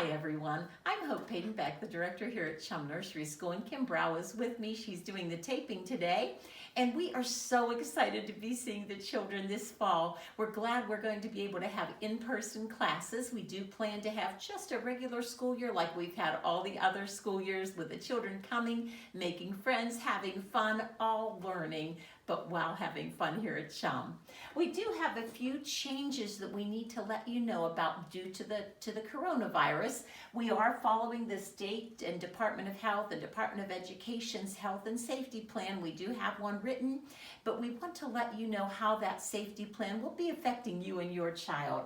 Hi everyone, I'm Hope Payton Beck, the director here at Chum Nursery School, and Kim Brow is with me. She's doing the taping today, and we are so excited to be seeing the children this fall. We're glad we're going to be able to have in-person classes. We do plan to have just a regular school year like we've had all the other school years, with the children coming, making friends, having fun, all learning, but while having fun here at Chum. We do have a few changes that we need to let you know about due to the coronavirus. We are following the state and Department of Health and Department of Education's health and safety plan. We do have one written, but we want to let you know how that safety plan will be affecting you and your child.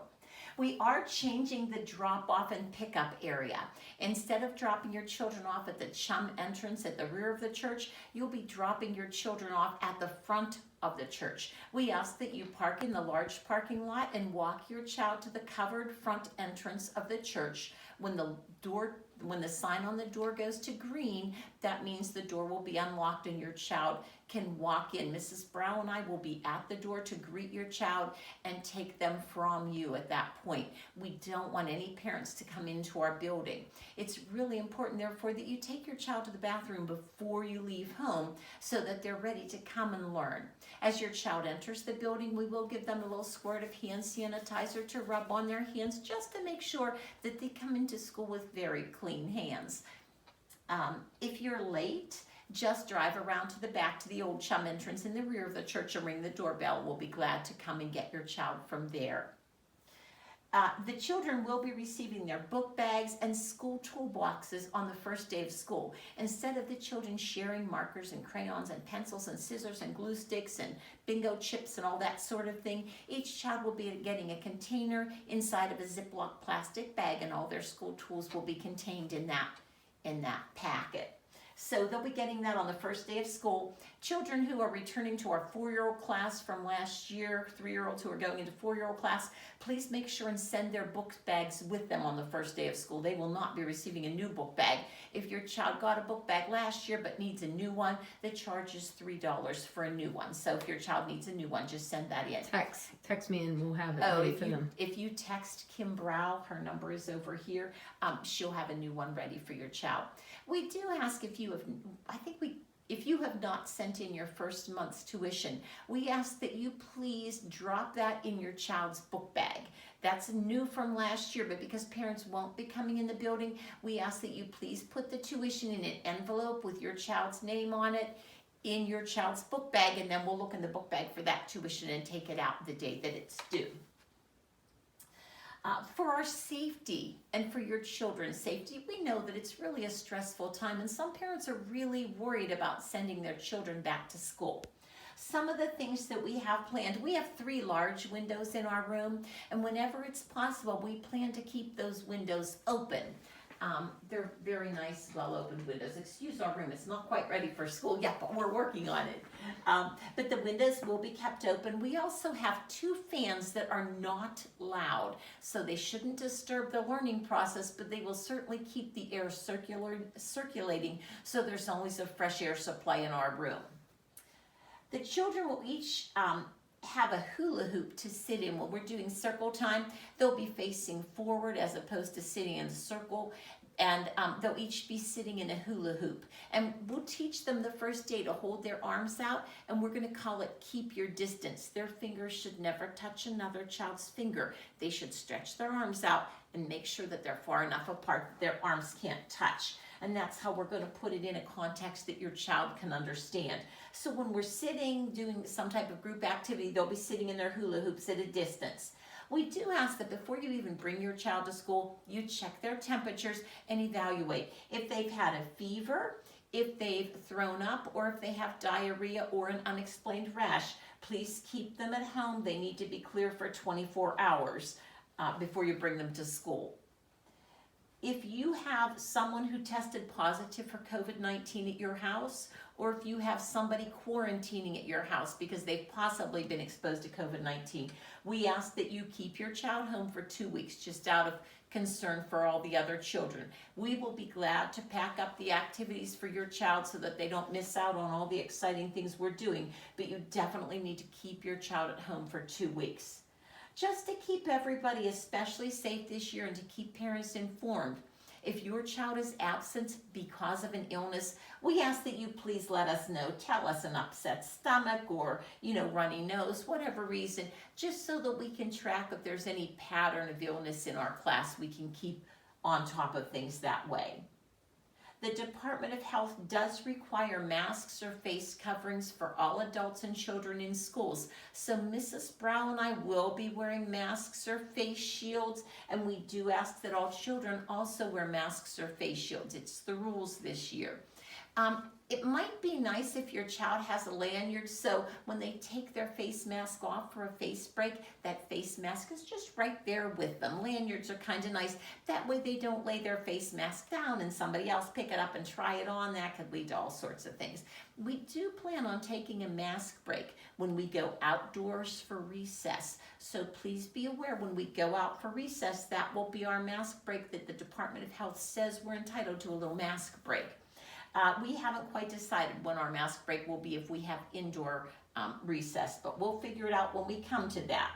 We are changing the drop-off and pickup area. Instead of dropping your children off at the Chum entrance at the rear of the church, you'll be dropping your children off at the front of the church. We ask that you park in the large parking lot and walk your child to the covered front entrance of the church. When the sign on the door goes to green, that means the door will be unlocked and your child can walk in. Mrs. Brown and I will be at the door to greet your child and take them from you at that point. We don't want any parents to come into our building. It's really important, therefore, that you take your child to the bathroom before you leave home so that they're ready to come and learn. As your child enters the building, we will give them a little squirt of hand sanitizer to rub on their hands just to make sure that they come into school with very clean hands. If you're late, just drive around to the back to the old Chum entrance in the rear of the church and ring the doorbell. We'll be glad to come and get your child from there. The children will be receiving their book bags and school toolboxes on the first day of school. Instead of the children sharing markers and crayons and pencils and scissors and glue sticks and bingo chips and all that sort of thing, each child will be getting a container inside of a Ziploc plastic bag, and all their school tools will be contained in that packet. So they'll be getting that on the first day of school. Children who are returning to our 4-year-old class from last year, 3-year-olds who are going into 4-year-old class, please make sure and send their book bags with them on the first day of school. They will not be receiving a new book bag. If your child got a book bag last year but needs a new one, the charge is $3 for a new one. So if your child needs a new one, just send that in. Text me and we'll have it ready for them. If you text Kim Brow, her number is over here, she'll have a new one ready for your child. We do ask if you have not sent in your first month's tuition, we ask that you please drop that in your child's book bag. That's new from last year, but because parents won't be coming in the building, we ask that you please put the tuition in an envelope with your child's name on it in your child's book bag, and then we'll look in the book bag for that tuition and take it out the day that it's due. For our safety and for your children's safety, we know that it's really a stressful time, and some parents are really worried about sending their children back to school. Some of the things that we have planned, we have 3 large windows in our room, and whenever it's possible, we plan to keep those windows open. They're very nice, well-opened windows. Excuse our room, it's not quite ready for school yet, but we're working on it. But the windows will be kept open. We also have 2 fans that are not loud, so they shouldn't disturb the learning process, but they will certainly keep the air circulating, so there's always a fresh air supply in our room. The children will each have a hula hoop to sit in when we're doing circle time. They'll be facing forward as opposed to sitting in a circle, and they'll each be sitting in a hula hoop. And we'll teach them the first day to hold their arms out, and we're going to call it keep your distance. Their fingers should never touch another child's finger. They should stretch their arms out and make sure that they're far enough apart that their arms can't touch. And that's how we're going to put it in a context that your child can understand. So when we're sitting, doing some type of group activity, they'll be sitting in their hula hoops at a distance. We do ask that before you even bring your child to school, you check their temperatures and evaluate. If they've had a fever, if they've thrown up, or if they have diarrhea or an unexplained rash, please keep them at home. They need to be clear for 24 hours before you bring them to school. If you have someone who tested positive for COVID-19 at your house, or if you have somebody quarantining at your house because they've possibly been exposed to COVID-19, we ask that you keep your child home for 2 weeks, just out of concern for all the other children. We will be glad to pack up the activities for your child so that they don't miss out on all the exciting things we're doing, but you definitely need to keep your child at home for 2 weeks. just to keep everybody especially safe this year and to keep parents informed. If your child is absent because of an illness, we ask that you please let us know. Tell us an upset stomach or, runny nose, whatever reason, just so that we can track if there's any pattern of illness in our class. We can keep on top of things that way. The Department of Health does require masks or face coverings for all adults and children in schools. So Mrs. Brown and I will be wearing masks or face shields, and we do ask that all children also wear masks or face shields. It's the rules this year. It might be nice if your child has a lanyard, so when they take their face mask off for a face break, that face mask is just right there with them. Lanyards are kind of nice. That way they don't lay their face mask down and somebody else pick it up and try it on. That could lead to all sorts of things. We do plan on taking a mask break when we go outdoors for recess. So please be aware when we go out for recess, that will be our mask break that the Department of Health says we're entitled to a little mask break. We haven't quite decided when our mask break will be if we have indoor recess, but we'll figure it out when we come to that.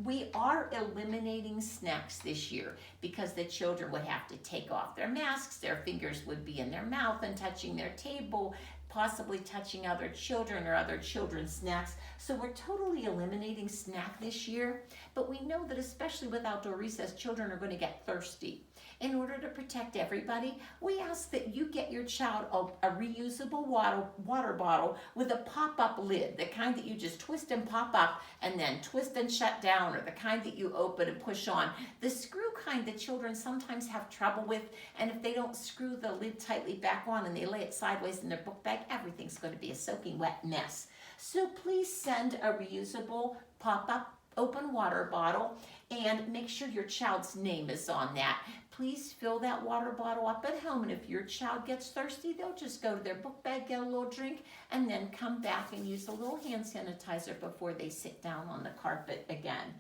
We are eliminating snacks this year because the children would have to take off their masks, their fingers would be in their mouth and touching their table, possibly touching other children or other children's snacks. So we're totally eliminating snack this year, but we know that especially with outdoor recess, children are going to get thirsty. In order to protect everybody, we ask that you get your child a reusable water bottle with a pop-up lid, the kind that you just twist and pop up and then twist and shut down, or the kind that you open and push on. The screw kind that children sometimes have trouble with, and if they don't screw the lid tightly back on and they lay it sideways in their book bag, everything's going to be a soaking wet mess. So please send a reusable pop-up open water bottle and make sure your child's name is on that. Please fill that water bottle up at home, and if your child gets thirsty, they'll just go to their book bag, get a little drink, and then come back and use a little hand sanitizer before they sit down on the carpet again.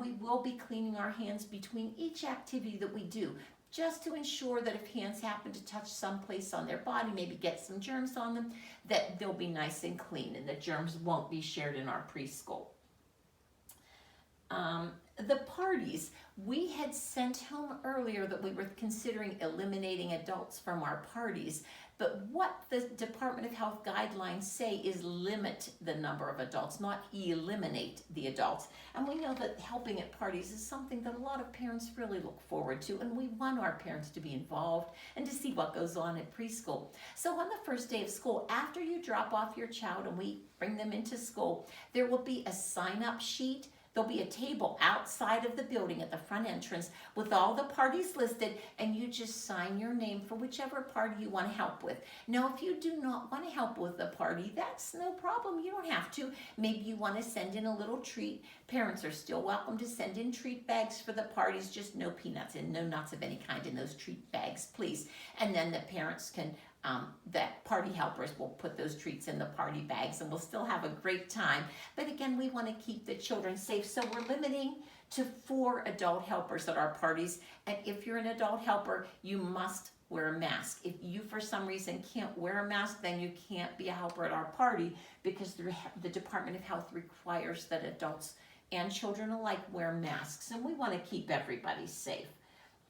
We will be cleaning our hands between each activity that we do, just to ensure that if hands happen to touch someplace on their body, maybe get some germs on them, that they'll be nice and clean and the germs won't be shared in our preschool. The parties, we had sent home earlier that we were considering eliminating adults from our parties, but what the Department of Health guidelines say is limit the number of adults, not eliminate the adults. And we know that helping at parties is something that a lot of parents really look forward to, and we want our parents to be involved and to see what goes on at preschool. So on the first day of school, after you drop off your child and we bring them into school, there will be a sign-up sheet. There'll be a table outside of the building at the front entrance with all the parties listed, and you just sign your name for whichever party you want to help with. Now, if you do not want to help with the party, that's no problem. You don't have to. Maybe you want to send in a little treat. Parents are still welcome to send in treat bags for the parties, just no peanuts and no nuts of any kind in those treat bags, please. And then the parents can that party helpers will put those treats in the party bags, and we'll still have a great time. But again, we want to keep the children safe, so we're limiting to 4 adult helpers at our parties. And if you're an adult helper, you must wear a mask. If you for some reason can't wear a mask, then you can't be a helper at our party, because the Department of Health requires that adults and children alike wear masks, and we want to keep everybody safe.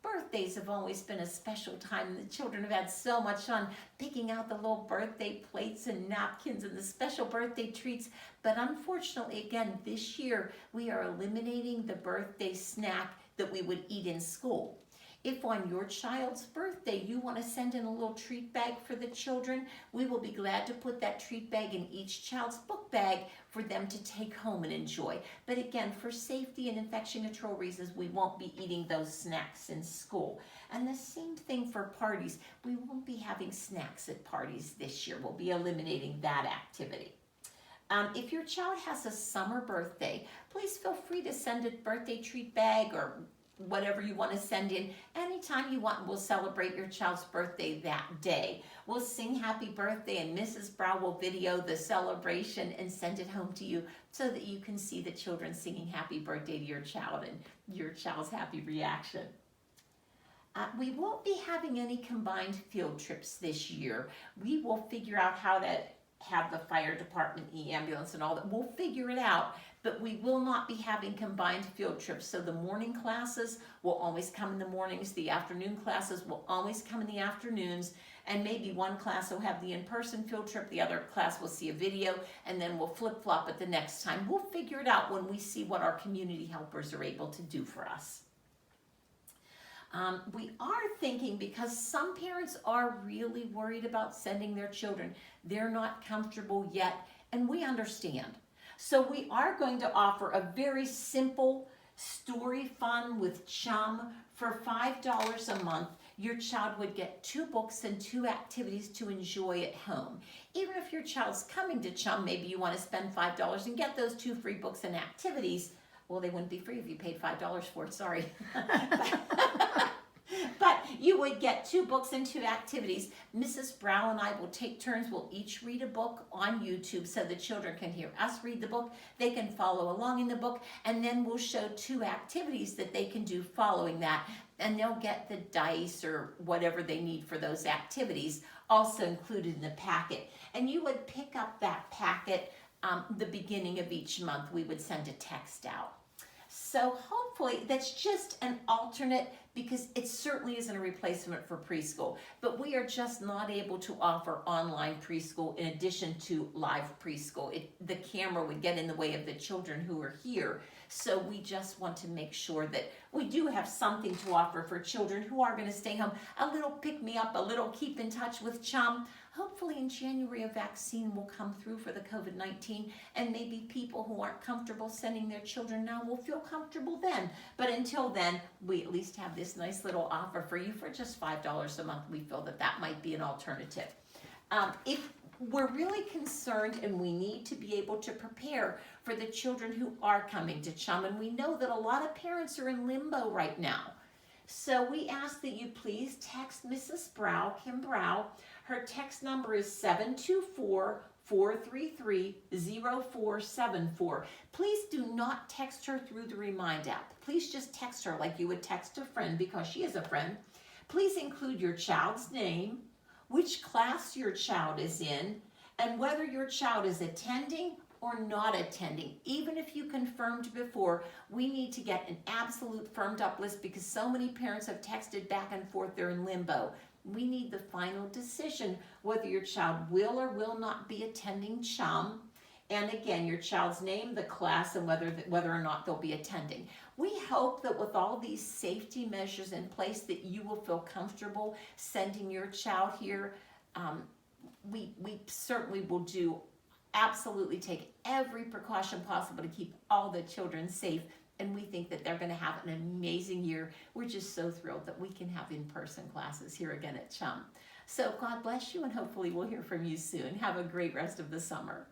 Birthdays have always been a special time. The children have had so much fun picking out the little birthday plates and napkins and the special birthday treats. But unfortunately, again, this year, we are eliminating the birthday snack that we would eat in school. If on your child's birthday you want to send in a little treat bag for the children, we will be glad to put that treat bag in each child's book bag for them to take home and enjoy. But again, for safety and infection control reasons, we won't be eating those snacks in school. And the same thing for parties. We won't be having snacks at parties this year. We'll be eliminating that activity. If your child has a summer birthday, please feel free to send a birthday treat bag or whatever you want to send in anytime you want. We'll celebrate your child's birthday that day. We'll sing happy birthday, and Mrs. Brow will video the celebration and send it home to you so that you can see the children singing happy birthday to your child and your child's happy reaction. We won't be having any combined field trips this year. We will figure out how to have the fire department, ambulance, and all that. We'll figure it out, but we will not be having combined field trips. So the morning classes will always come in the mornings, the afternoon classes will always come in the afternoons, and maybe one class will have the in-person field trip, the other class will see a video, and then we'll flip-flop it the next time. We'll figure it out when we see what our community helpers are able to do for us. We are thinking, because some parents are really worried about sending their children, they're not comfortable yet, and we understand. So we are going to offer a very simple story fun with Chum for $5 a month. Your child would get 2 books and 2 activities to enjoy at home. Even if your child's coming to Chum, maybe you want to spend $5 and get those 2 free books and activities. Well, they wouldn't be free if you paid $5 for it, sorry. But you would get 2 books and 2 activities. Mrs. Brow and I will take turns. We'll each read a book on YouTube so the children can hear us read the book. They can follow along in the book, and then we'll show 2 activities that they can do following that, and they'll get the dice or whatever they need for those activities also included in the packet. And you would pick up that packet the beginning of each month. We would send a text out. So hopefully that's just an alternate, because it certainly isn't a replacement for preschool, but we are just not able to offer online preschool in addition to live preschool. The camera would get in the way of the children who are here. So we just want to make sure that we do have something to offer for children who are going to stay home. A little pick-me-up, a little keep in touch with Chum. Hopefully in January a vaccine will come through for the COVID-19, and maybe people who aren't comfortable sending their children now will feel comfortable then. But until then, we at least have this nice little offer for you for just $5 a month. We feel that that might be an alternative. If we're really concerned, and we need to be able to prepare for the children who are coming to Chum, and we know that a lot of parents are in limbo right now. So we ask that you please text Mrs. Brow, Kim Brow. Her text number is 724-433-0474. Please do not text her through the Remind app. Please just text her like you would text a friend, because she is a friend. Please include your child's name, which class your child is in, and whether your child is attending or not attending. Even if you confirmed before, we need to get an absolute firmed up list, because so many parents have texted back and forth, they're in limbo. We need the final decision whether your child will or will not be attending Chum. And again, your child's name, the class, and whether or not they'll be attending. We hope that with all these safety measures in place that you will feel comfortable sending your child here. We certainly will absolutely take every precaution possible to keep all the children safe, and we think that they're going to have an amazing year. We're just so thrilled that we can have in-person classes here again at Chum. So God bless you, and hopefully we'll hear from you soon. Have a great rest of the summer.